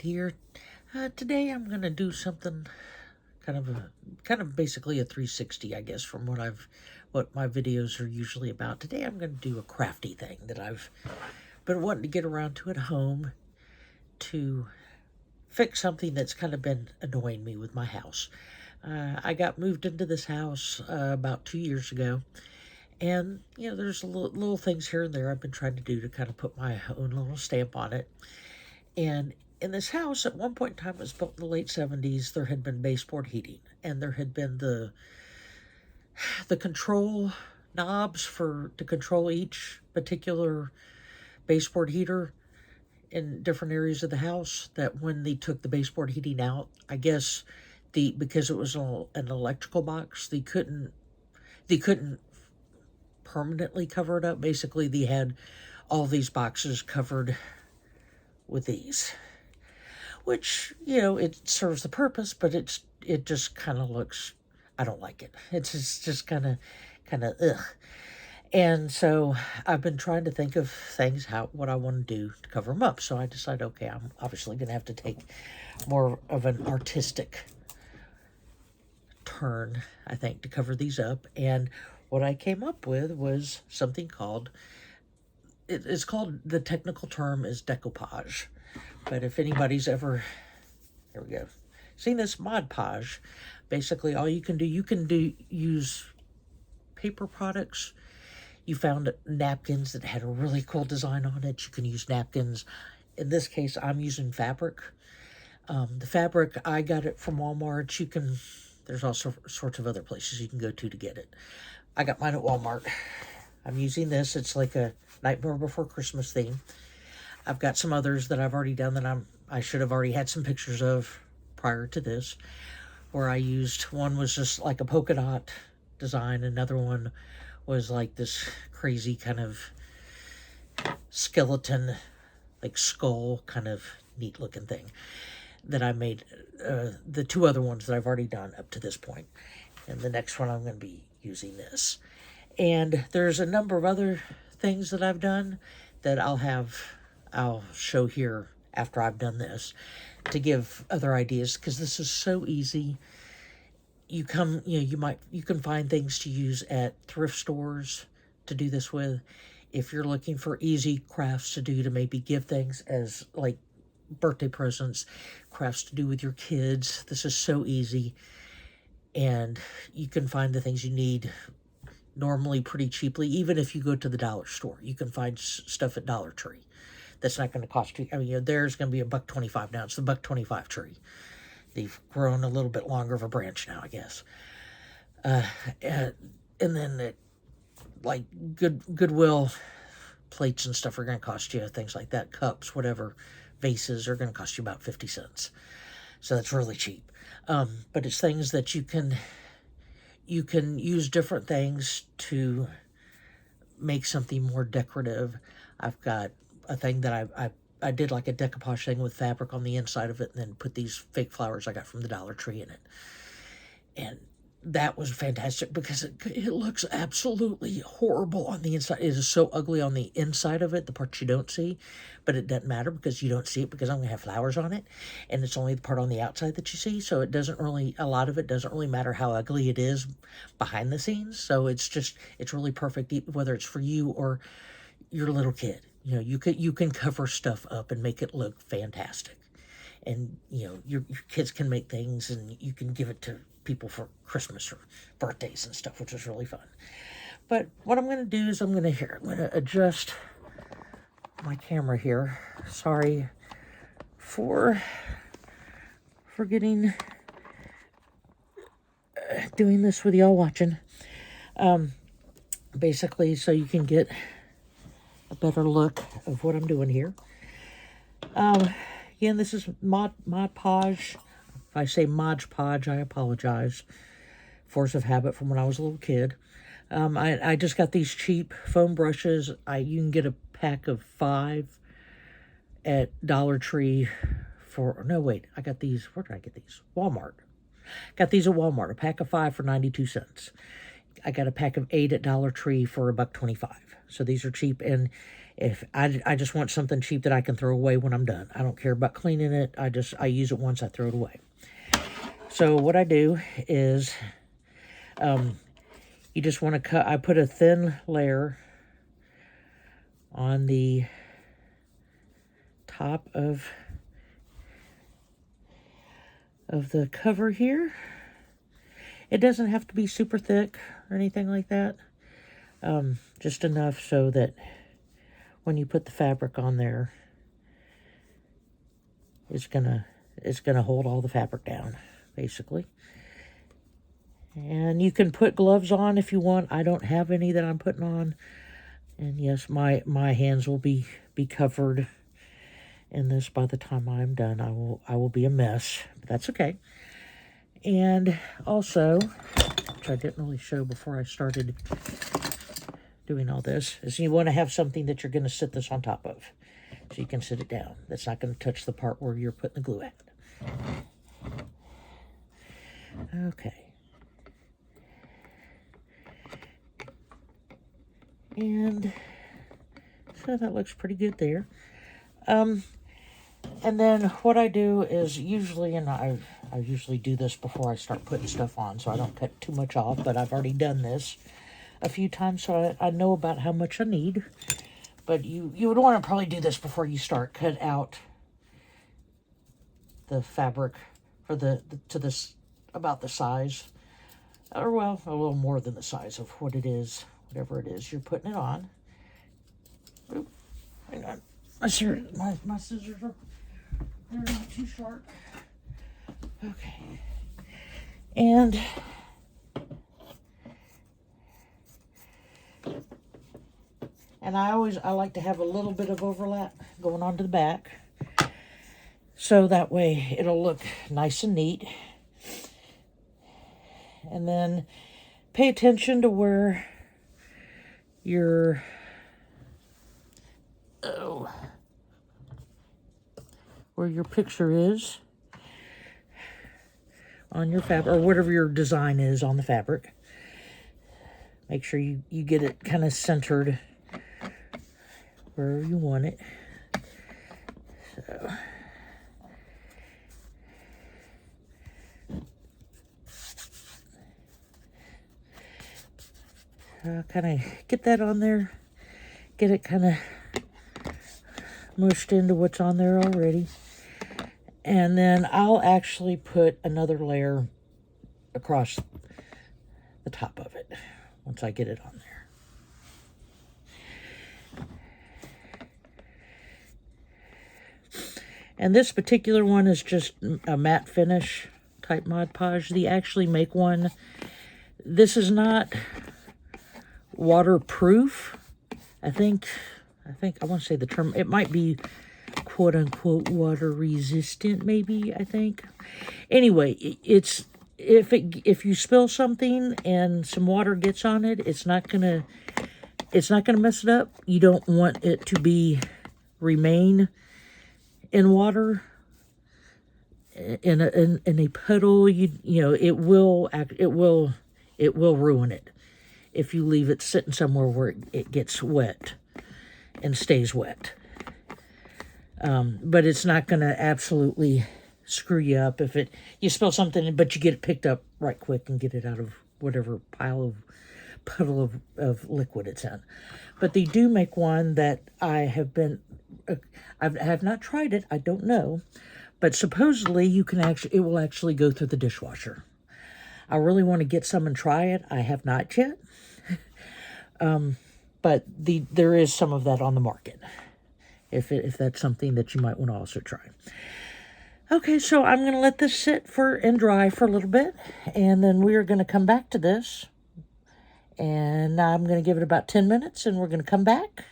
here. Today I'm gonna do something kind of basically a 360, I guess, from what my videos are usually about. Today I'm gonna do a crafty thing that I've been wanting to get around to at home to fix something that's kind of been annoying me with my house. I got moved into this house about 2 years ago, and there's little things here and there I've been trying to do to kind of put my own little stamp on it. And in this house, at one point in time, it was built in the late 70s, there had been baseboard heating, and there had been the control knobs to control each particular baseboard heater in different areas of the house, that when they took the baseboard heating out, I guess because it was an electrical box, they couldn't permanently cover it up. Basically, they had all these boxes covered with these, which, it serves the purpose, but it just kind of looks, I don't like it. It's just kind of ugh. And so I've been trying to think of things, what I want to do to cover them up. So I decided, okay, I'm obviously going to have to take more of an artistic turn, I think, to cover these up. And what I came up with was something called, the technical term is decoupage. But if anybody's ever, here we go, seen this Mod Podge, basically all you can use paper products. You found napkins that had a really cool design on it. You can use napkins. In this case, I'm using fabric. The fabric, I got it from Walmart. There's also sorts of other places you can go to get it. I got mine at Walmart. I'm using this. It's like a Nightmare Before Christmas theme. I've got some others that I've already done that I should have already had some pictures of prior to this, where I used, one was just like a polka dot design. Another one was like this crazy kind of skeleton, like skull, kind of neat looking thing that I made. The two other ones that I've already done up to this point. And the next one I'm going to be using this. And there's a number of other things that I've done that I'll show here after I've done this, to give other ideas, because this is so easy. You can find things to use at thrift stores to do this with. If you're looking for easy crafts to do, to maybe give things as like birthday presents, crafts to do with your kids, this is so easy. And you can find the things you need normally pretty cheaply. Even if you go to the dollar store, you can find stuff at Dollar Tree that's not going to cost you. I mean, there's going to be $1.25 now. It's the $1.25 tree. They've grown a little bit longer of a branch now, I guess. And then like Goodwill plates and stuff are going to cost you, things like that, cups, whatever, vases are going to cost you about 50 cents. So that's really cheap. But it's things that you can use different things to make something more decorative. I've got a thing that I did like a decoupage thing with fabric on the inside of it, and then put these fake flowers I got from the Dollar Tree in it. And that was fantastic because it looks absolutely horrible on the inside. It is so ugly on the inside of it, the parts you don't see, but it doesn't matter because you don't see it, because I'm going to have flowers on it, and it's only the part on the outside that you see. So a lot of it doesn't really matter how ugly it is behind the scenes. So it's really perfect, whether it's for you or your little kid. You can cover stuff up and make it look fantastic. And, your kids can make things, and you can give it to people for Christmas or birthdays and stuff, which is really fun. But what I'm going to do is I'm going to adjust my camera here. Sorry for getting doing this with y'all watching. Basically, so you can get a better look of what I'm doing here. Again, this is Mod Podge. If I say Mod Podge, I apologize. Force of habit from when I was a little kid. I just got these cheap foam brushes. You can get a pack of 5 at Dollar Tree I got these, where did I get these? Walmart. Got these at Walmart, a pack of 5 for 92 cents. I got a pack of 8 at Dollar Tree for $1.25. So these are cheap, and If I just want something cheap that I can throw away when I'm done. I don't care about cleaning it. I use it once, I throw it away. So what I do is, you just want to cut. I put a thin layer on the top of the cover here. It doesn't have to be super thick or anything like that. Just enough so that when you put the fabric on there, it's gonna hold all the fabric down, basically. And you can put gloves on if you want. I don't have any that I'm putting on. And yes, my hands will be covered in this by the time I'm done. I will be a mess, but that's okay. And also, which I didn't really show before I started doing all this, is you want to have something that you're going to sit this on top of. So you can sit it down. That's not going to touch the part where you're putting the glue at. Okay. And so that looks pretty good there. And then what I do is usually, and I usually do this before I start putting stuff on, so I don't cut too much off, but I've already done this a few times, so I know about how much I need. But you would want to probably do this before you start. Cut out the fabric for to this, about the size, or well, a little more than the size of what it is, whatever it is you're putting it on. Oop, hang on. My scissors are, they're not too sharp. Okay. And I like to have a little bit of overlap going on to the back, so that way it'll look nice and neat. And then pay attention to where your picture is on your fabric, or whatever your design is on the fabric. Make sure you get it kind of centered where you want it. So kind of get that on there, get it kind of mushed into what's on there already. And then I'll actually put another layer across the top of it once I get it on there. And this particular one is just a matte finish type Mod Podge. They actually make one. This is not waterproof. I want to say the term, it might be quote unquote water resistant, maybe, I think. Anyway, it's if you spill something and some water gets on it, it's not gonna mess it up. You don't want it to remain in water, in a puddle. You know it will ruin it if you leave it sitting somewhere where it gets wet and stays wet. But it's not going to absolutely screw you up if you spill something, but you get it picked up right quick and get it out of whatever puddle of liquid it's in. But they do make one that I have not tried it. I don't know, but supposedly it will actually go through the dishwasher. I really want to get some and try it. I have not yet. But there is some of that on the market, if that's something that you might want to also try. Okay, so I'm going to let this sit and dry for a little bit, and then we are going to come back to this. And I'm going to give it about 10 minutes, and we're going to come back,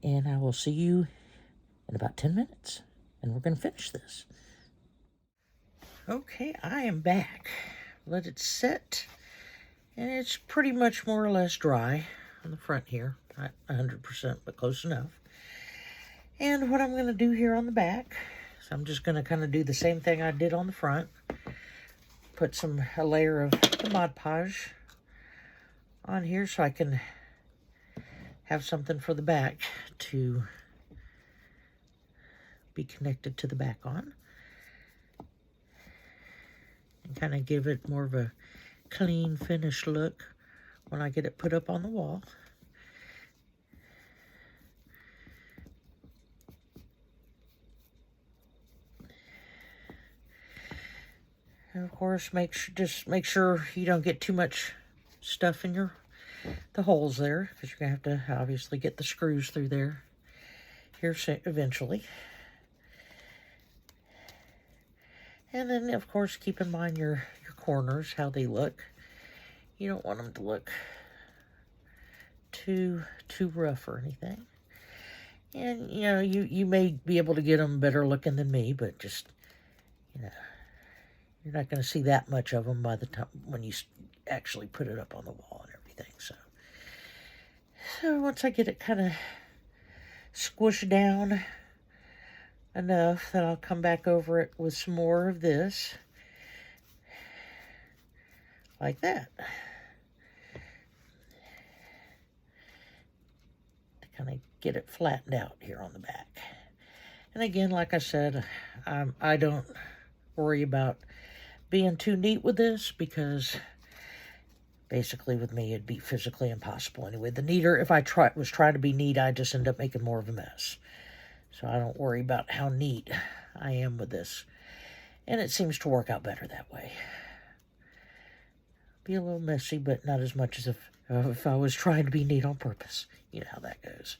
and I will see you in about 10 minutes, and we're going to finish this. Okay, I am back. Let it sit, and it's pretty much more or less dry on the front here. Not 100%, but close enough. And what I'm going to do here on the back, so I'm just going to kind of do the same thing I did on the front. Put a layer of the Mod Podge on here so I can have something for the back to be connected to the back on. And kind of give it more of a clean, finished look when I get it put up on the wall. And of course, just make sure you don't get too much stuff in the holes there, because you're going to have to obviously get the screws through there here eventually. And then, of course, keep in mind your corners, how they look. You don't want them to look too rough or anything. And, you know, you may be able to get them better looking than me, but just, you know, you're not going to see that much of them by the time when you actually put it up on the wall and everything. So once I get it kind of squished down enough, that I'll come back over it with some more of this, like that, to kind of get it flattened out here on the back. And again, like I said, I don't worry about being too neat with this, because basically with me it'd be physically impossible anyway. The neater, if I was trying to be neat, I just end up making more of a mess. So I don't worry about how neat I am with this. And it seems to work out better that way. Be a little messy, but not as much as if I was trying to be neat on purpose. You know how that goes.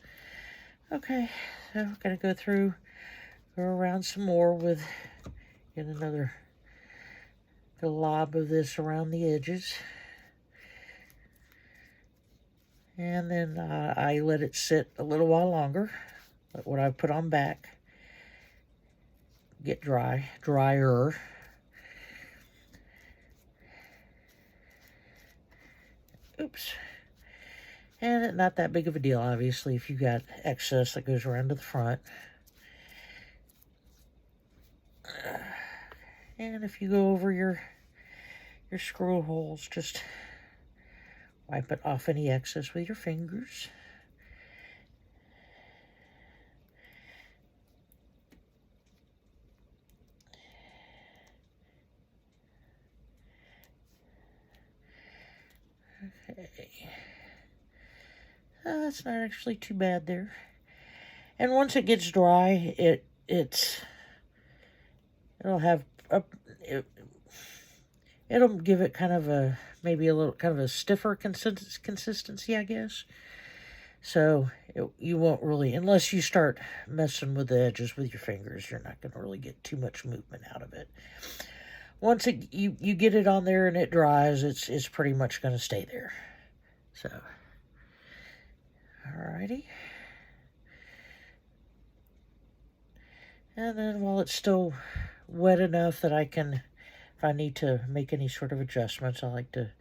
Okay, so I'm going to go around some more with get another glob of this around the edges. And then I let it sit a little while longer. Let what I put on back get drier. Oops. And it's not that big of a deal, obviously, if you got excess that goes around to the front. And if you go over your screw holes, just wipe it off any excess with your fingers. Okay. That's not actually too bad there. And once it gets dry, it'll have it'll give it kind of maybe a little kind of a stiffer consistency, I guess. So you won't really, unless you start messing with the edges with your fingers, you're not going to really get too much movement out of it. Once you get it on there and it dries, it's pretty much going to stay there. So, alrighty. And then while it's still wet enough that I can, if I need to make any sort of adjustments, I like to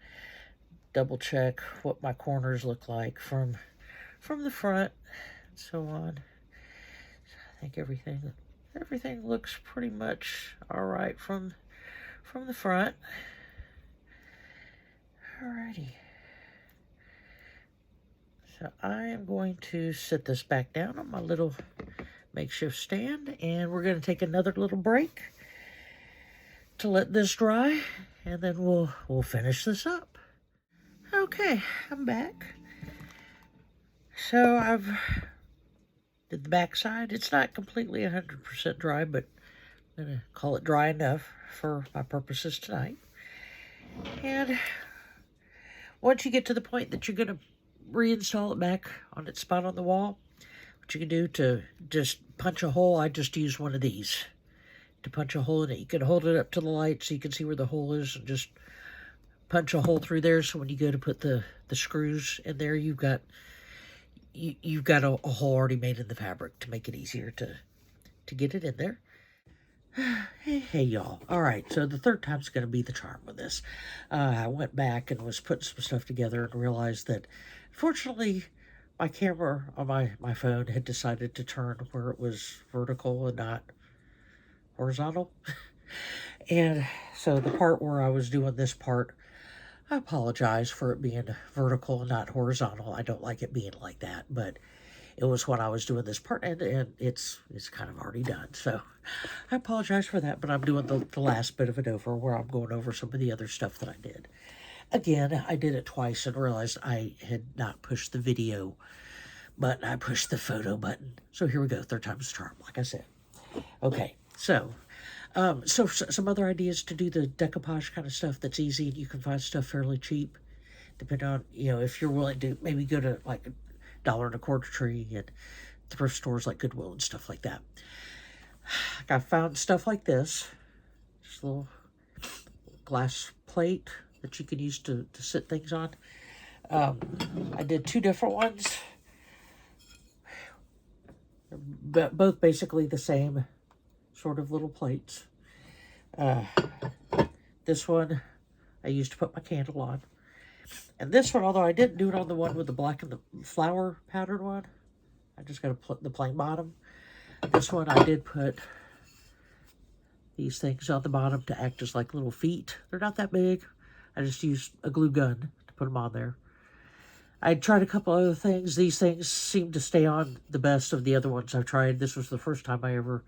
double check what my corners look like from the front and so on. I think everything looks pretty much all right from the front. Alrighty. So I am going to sit this back down on my little makeshift stand, and we're going to take another little break to let this dry, and then we'll finish this up. Okay, I'm back. So I've did the back side. It's not completely 100% dry, but I'm going to call it dry enough for my purposes tonight. And once you get to the point that you're going to reinstall it back on its spot on the wall, what you can do to just punch a hole, I just use one of these to punch a hole in it. You can hold it up to the light so you can see where the hole is and just punch a hole through there. So when you go to put the screws in there, you've got a hole already made in the fabric to make it easier to get it in there. Hey y'all. All right, so the third time's going to be the charm with this. I went back and was putting some stuff together and realized that, fortunately, my camera on my phone had decided to turn where it was vertical and not horizontal. And so the part where I was doing this part, I apologize for it being vertical and not horizontal. I don't like it being like that, but it was when I was doing this part, and it's kind of already done. So I apologize for that, but I'm doing the last bit of it over where I'm going over some of the other stuff that I did. Again, I did it twice and realized I had not pushed the video button. I pushed the photo button. So here we go, third time's the charm, like I said. Okay, so some other ideas to do the decoupage kind of stuff that's easy and you can find stuff fairly cheap, depending on, if you're willing to maybe go to like $1.25 tree and thrift stores like Goodwill and stuff like that. I found stuff like this, just a little glass plate that you can use to sit things on. I did two different ones, but both basically the same sort of little plates. This one I used to put my candle on. And this one, although I didn't do it on the one with the black and the flower pattern one, I just got to put the plain bottom. This one I did put these things on the bottom to act as like little feet. They're not that big. I just used a glue gun to put them on there. I tried a couple other things. These things seem to stay on the best of the other ones I've tried. This was the first time I ever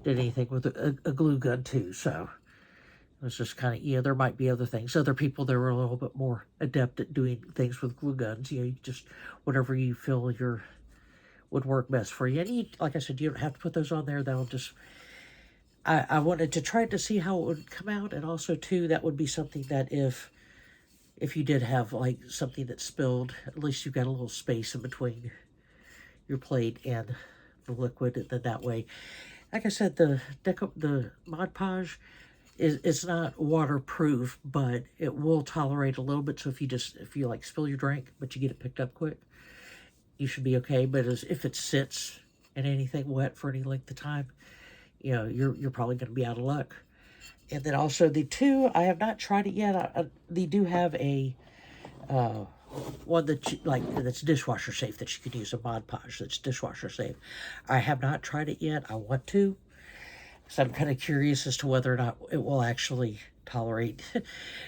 did anything with a glue gun too, so it was just kind of, there might be other things. Other people, they were a little bit more adept at doing things with glue guns. You just, whatever you feel would work best for you. And like I said, you don't have to put those on there. That'll just, I wanted to try to see how it would come out. And also too, that would be something that if you did have like something that spilled, at least you've got a little space in between your plate and the liquid. And then that way, like I said, the Mod Podge it's not waterproof, but it will tolerate a little bit. So if you like spill your drink, but you get it picked up quick, you should be okay. But if it sits in anything wet for any length of time, you're probably going to be out of luck. And then also the two, I have not tried it yet. They do have a one that's dishwasher safe that you could use, a Mod Podge that's dishwasher safe. I have not tried it yet. I want to. So I'm kind of curious as to whether or not it will actually tolerate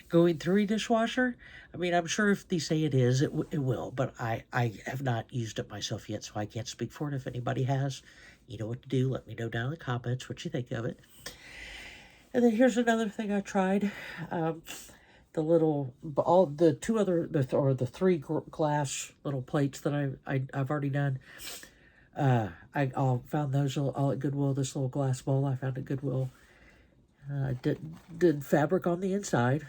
going through a dishwasher. I mean, I'm sure if they say it is, it will, but I have not used it myself yet, so I can't speak for it. If anybody has, you know what to do. Let me know down in the comments what you think of it. And then here's another thing I tried. The three glass little plates that I've already done. I found those all at Goodwill. This little glass bowl I found at Goodwill. Did fabric on the inside,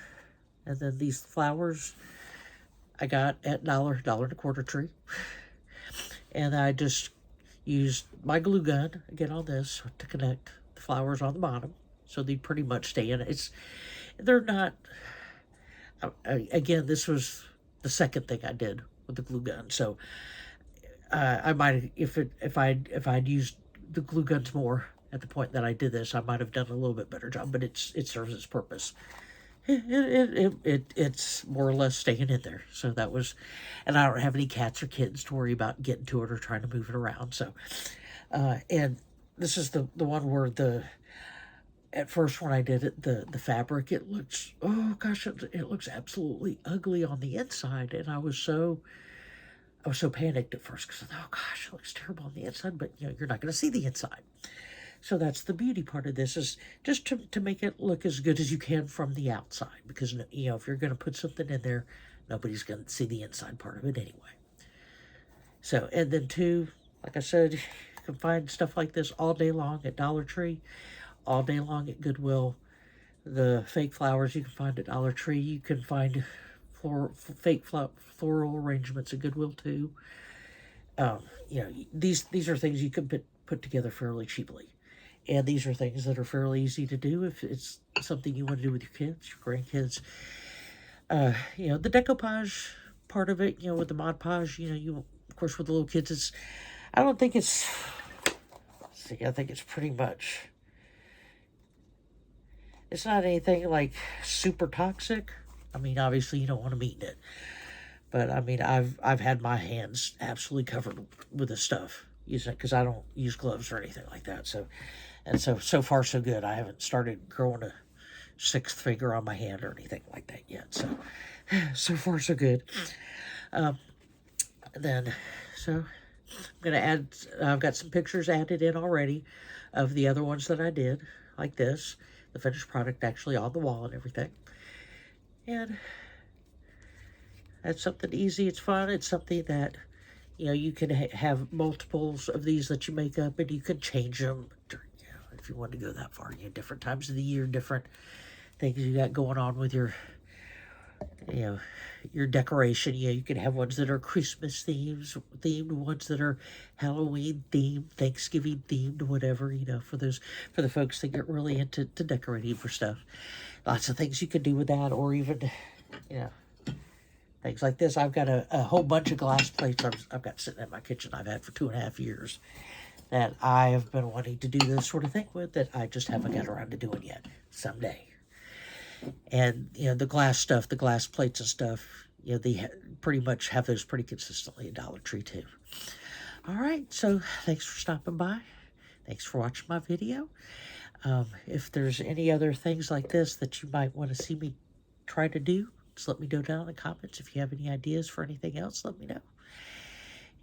and then these flowers I got at $1.25 tree, and I just used my glue gun again on this to connect the flowers on the bottom, so they pretty much stay in it. They're not. Again, this was the second thing I did with the glue gun, so. I might, if I'd used the glue guns more at the point that I did this, I might have done a little bit better job. But it serves its purpose. It's more or less staying in there. So that was, and I don't have any cats or kittens to worry about getting to it or trying to move it around. So, and this is the one where at first when I did it, the fabric, it looks, oh gosh, it looks absolutely ugly on the inside, and I was so panicked at first because I thought, oh gosh, it looks terrible on the inside, but you're not going to see the inside. So that's the beauty part of this, is just to make it look as good as you can from the outside, because if you're going to put something in there, nobody's going to see the inside part of it anyway. So, and then two, like I said, you can find stuff like this all day long at Dollar Tree, all day long at Goodwill. The fake flowers you can find at Dollar Tree. You can find fake floral arrangements at Goodwill too. These are things you can put together fairly cheaply, and these are things that are fairly easy to do if it's something you want to do with your kids, your grandkids. The decoupage part of it, with the Mod Podge, of course with the little kids, I think it's pretty much, it's not anything like super toxic. I mean, obviously you don't want to meet in it, but I mean, I've had my hands absolutely covered with this stuff, because I don't use gloves or anything like that. So far so good. I haven't started growing a sixth finger on my hand or anything like that yet. So So far, so good. Then, so I'm going to add, I've got some pictures added in already of the other ones that I did, like this. The finished product actually on the wall and everything. And that's something easy. It's fun. It's something that, you know, you can have multiples of these that you make up, and you can change them if you want to go that far. You know, different times of the year, different things you got going on with your, you know, your decoration. You know, you can have ones that are Christmas themed, ones that are Halloween themed, Thanksgiving themed, whatever, you know, for the folks that get really into decorating for stuff. Lots of things you can do with that, or even, you know, things like this. I've got a whole bunch of glass plates I've got sitting in my kitchen I've had for 2.5 years that I have been wanting to do this sort of thing with, that I just haven't got around to doing yet. Someday. And, you know, the glass stuff, the glass plates and stuff, you know, they pretty much have those pretty consistently at Dollar Tree too. All right, so thanks for stopping by. Thanks for watching my video. If there's any other things like this that you might want to see me try to do, just let me know down in the comments. If you have any ideas for anything else, let me know.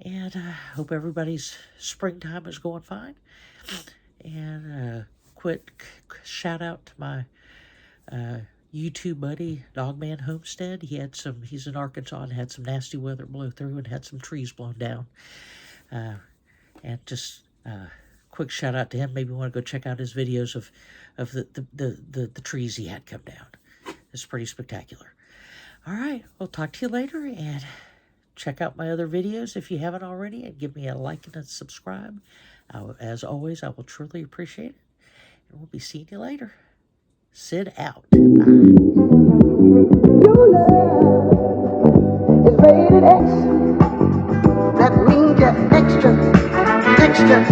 And I hope everybody's springtime is going fine. And quick shout out to my YouTube buddy, Dogman Homestead. He's in Arkansas and had some nasty weather blow through and had some trees blown down. And just quick shout out to him. Maybe you want to go check out his videos of the trees he had come down. It's pretty spectacular. All right, I'll talk to you later, and check out my other videos if you haven't already, and give me a like and a subscribe. As always, I will truly appreciate it, and we'll be seeing you later. Sid out. Bye. Your love is rated X. That means you're extra, extra.